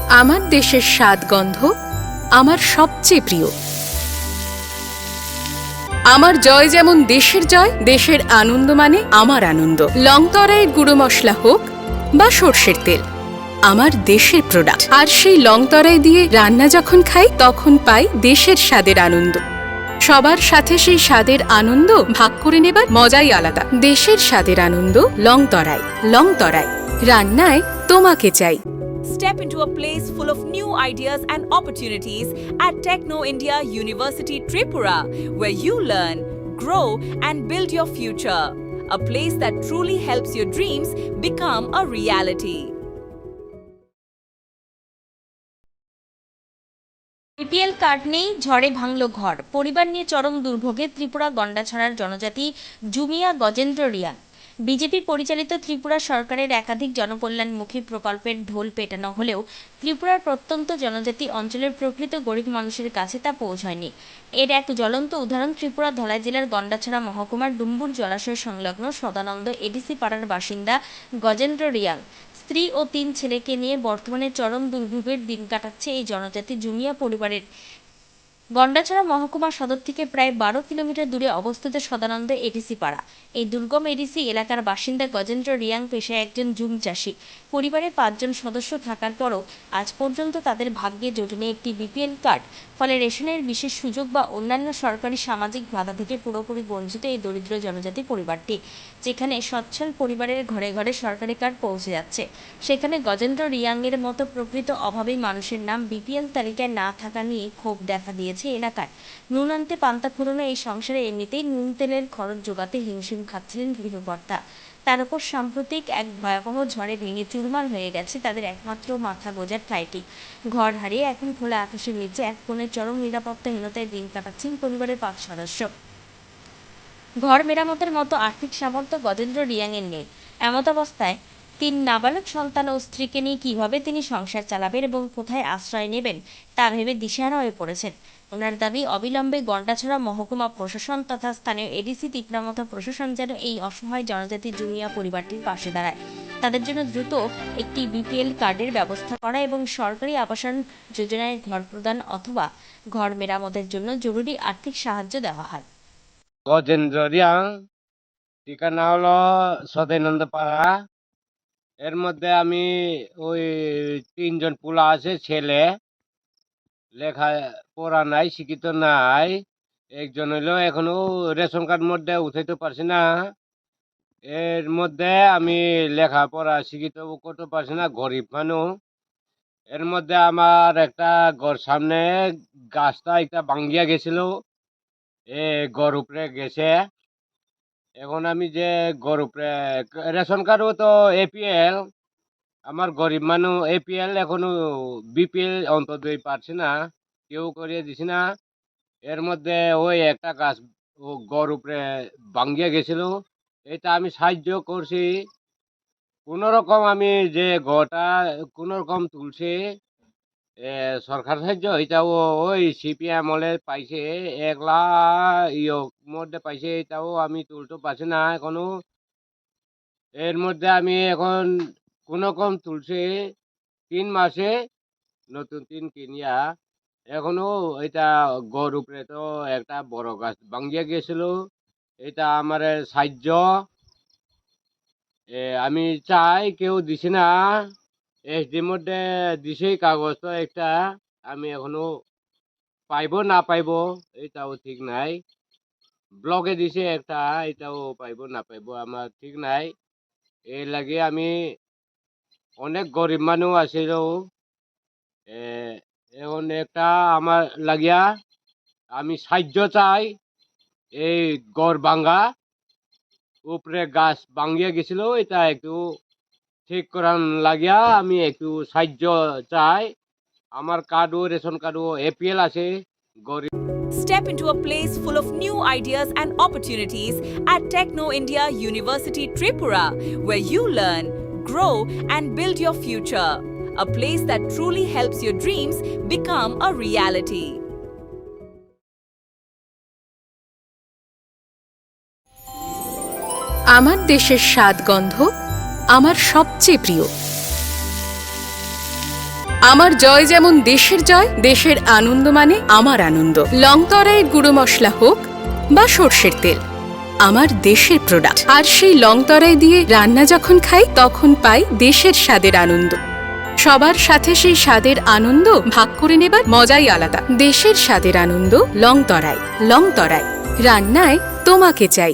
আমার দেশের স্বাদ গন্ধ আমার সবচেয়ে প্রিয়। আমার জয় যেমন দেশের জয়, দেশের আনন্দ মানে আমার আনন্দ। লংতরাইয়ের গুঁড়ো মশলা হোক বা সর্ষের তেল, আমার দেশের প্রোডাক্ট। আর সেই লংতরাই দিয়ে রান্না যখন খাই তখন পাই দেশের স্বাদের আনন্দ। সবার সাথে সেই স্বাদের আনন্দ ভাগ করে নেবার মজাই আলাদা। দেশের স্বাদের আনন্দ লংতরাই। লংতরাই, রান্নায় তোমাকে চাই। Step into a place full of new ideas and opportunities at Techno India University Tripura, where you learn, grow, and build your future. A place that truly helps your dreams become a reality. BPL card নেই, ঝড়ে ভাঙল ঘর। পরিবার নিয়ে চরম দুর্ভোগে ত্রিপুরা গন্ডাছড়ার জনজাতি জুমিয়া Gajendra Reang. BJP পরিচালিত ত্রিপুরা সরকারের একাধিক জনকল্যাণমুখী প্রকল্পের ঢোল পেটানো হলেও ত্রিপুরার প্রত্যন্ত জনজাতি অঞ্চলের প্রকৃত গরিব মানুষের কাছে তা পৌঁছয়নি। এর এক জ্বলন্ত উদাহরণ ত্রিপুরা ধলাই জেলার গন্ডাছড়া মহকুমার ডুম্বুর জলাশয় সংলগ্ন সদানন্দ এডিসি পাড়ার বাসিন্দা গজেন্দ্র রিয়াং। স্ত্রী ও 3 ছেলেকে নিয়ে বর্তমানে চরম দুর্ভোগের দিন কাটাচ্ছে এই জনজাতি জুমিয়া পরিবারের। গন্ডাছড়া মহকুমা সদর থেকে প্রায় 12 কিলোমিটার দূরে অবস্থিত সদানন্দ এডিসি পাড়া। এই দুর্গম এডিসি এলাকার বাসিন্দা গজেন্দ্র রিয়াং পেশায় একজন জুম চাষি। পরিবারে 5 জন সদস্য থাকার পরও আজ পর্যন্ত তাদের ভাগ্যে জোটেনি একটি বিপিএল কার্ড। ফলে রেশনের বিশেষ সুযোগ বা অন্যান্য সরকারি সামাজিক বাধা থেকে পুরোপুরি বঞ্চিত এই দরিদ্র জনজাতি পরিবারটি। যেখানে সচ্ছল পরিবারের ঘরে ঘরে সরকারি কার্ড পৌঁছে যাচ্ছে, সেখানে গজেন্দ্র রিয়াংয়ের মতো প্রকৃত অভাবী মানুষের নাম বিপিএল তালিকায় না থাকা নিয়ে ক্ষোভ দেখা দিয়েছে এলাকায়। নুন আনতে পান্তা ফুরোনো এই সংসারে এমনিতেই নুন তেলের খরচ জোগাতে হিমশিম খাচ্ছিলেন গৃহকর্তা। তার উপর সাম্প্রতিক এক ভয়াবহ ঝড়ে ভেঙে চুরমার হয়ে গেছে তাদের একমাত্র মাথা গোঁজার ঠাঁইটি। ঘর হারিয়ে এখন খোলা আকাশের নিচে এক কোণে চরম নিরাপত্তাহীনতায় দিন কাটাচ্ছেন পরিবারের 5 সদস্য। ঘর মেরামতের মতো আর্থিক সামর্থ্য গজেন্দ্র রিয়াংয়ের নেই। এমতাবস্থায় 3 নাবালক সন্তান ও স্ত্রীকে নিয়ে কিভাবে তিনি সংসার চালাবেন এবং কোথায় আশ্রয় নেবেন তা ভেবে দিশেহারা হয়ে পড়েছেন। ওনার দাবি, অবিলম্বে গন্ডাছড়া মহকুমা প্রশাসন তথা স্থানীয় এডিসি তীব্রামথা প্রশাসন যেন এই অসহায় জনজাতি জুমিয়া পরিবারটির পাশে দাঁড়ায়। তাদের জন্য দ্রুত একটি বিপিএল কার্ডের ব্যবস্থা করা এবং সরকারি আবাসন যোজনায় ঘর প্রদান অথবা ঘর মেরামতের জন্য জরুরি আর্থিক সাহায্য দেওয়া হয়। গজেন্দ্র রিয়াং, ঠিকানা হলো সদানন্দ পাড়া। এর মধ্যে আমি ওই 3 জন পোলা আছে, ছেলে লেখা পড়া নাই, শিক্ষিত নাই। একজন হইলো এখনো রেশন কার্ড মধ্যে উঠাইতে পারছি না। এর মধ্যে আমি লেখাপড়া শিক্ষিত করতে পারছি না, গরিব মানুষ। এর মধ্যে আমার একটা ঘর সামনে গাছটা একটা ভাঙ্গিয়া গেছিল, ঘর উপরে গেছে। এখন আমি যে ঘর উপরে রেশন কার্ডও তো এপিএল, আমার গরিব মানুষ এপিএল এখনো বিপিএল অন্ততই পারছি না, কেউ করিয়ে দিছি না। এর মধ্যে ওই একটা গাছ ঘর উপরে ভাঙ্গিয়া গেছিল, এটা আমি সাহায্য করছি কোনো রকম। আমি যে ঘরটা কোনো রকম তুলছি, সরকার সাহায্য এটাও ওই সিপিএম হলে পাইছে 1 লাখ মধ্যে পাইছে, এটাও আমি তুলতে পারছি না এখনো। এর মধ্যে আমি এখন কোনো রকম তুলছি 3 মাসে নতুন 3 কিনিয়া। এখনো এটা ঘর উপরে তো একটা বড় গাছ ভাঙ্গিয়া গেছিল, এটা আমার সাহায্য আমি চাই, কেউ দিছি না। এসডির মধ্যে দিছে কাগজ তো একটা, আমি এখনো পাইব না পাইব এটাও ঠিক নাই। ব্লকে দিছে একটা, এটাও পাইব না পাইব আমার ঠিক নাই। এই লাগে আমি অনেক গরিব মানুষ আছিল, এখন একটা আমার লাগিয়া আমি সাহায্য চাই। এই গড় ভাঙ্গা উপরে গাছ ভাঙ্গিয়া গেছিল, এটা একটু ঠিক করার লাগিয়া আমি একটু সাহায্য চাই। আমার কার্ডও রেশন কার্ডও এপিএল আছে। গরিব Step into a place full of new ideas and opportunities at Techno India University Tripura, where you learn, grow, and build your future. A place that truly helps your dreams become a reality. আমার দেশের স্বাদ গন্ধ আমার সবচেয়ে প্রিয়। আমার জয় যেমন দেশের জয়, দেশের আনন্দ মানে আমার আনন্দ। লং তরাইয়ের গুঁড়ো মশলা হোক বা সর্ষের তেল, আমার দেশের প্রোডাক্ট। আর সেই লং তরাই দিয়ে রান্না যখন খাই তখন পাই দেশের স্বাদের আনন্দ। সবার সাথে সেই স্বাদের আনন্দ ভাগ করে নেবার মজাই আলাদা। দেশের স্বাদের আনন্দ লং তরাই। লং তরাই, রান্নায় তোমাকে চাই।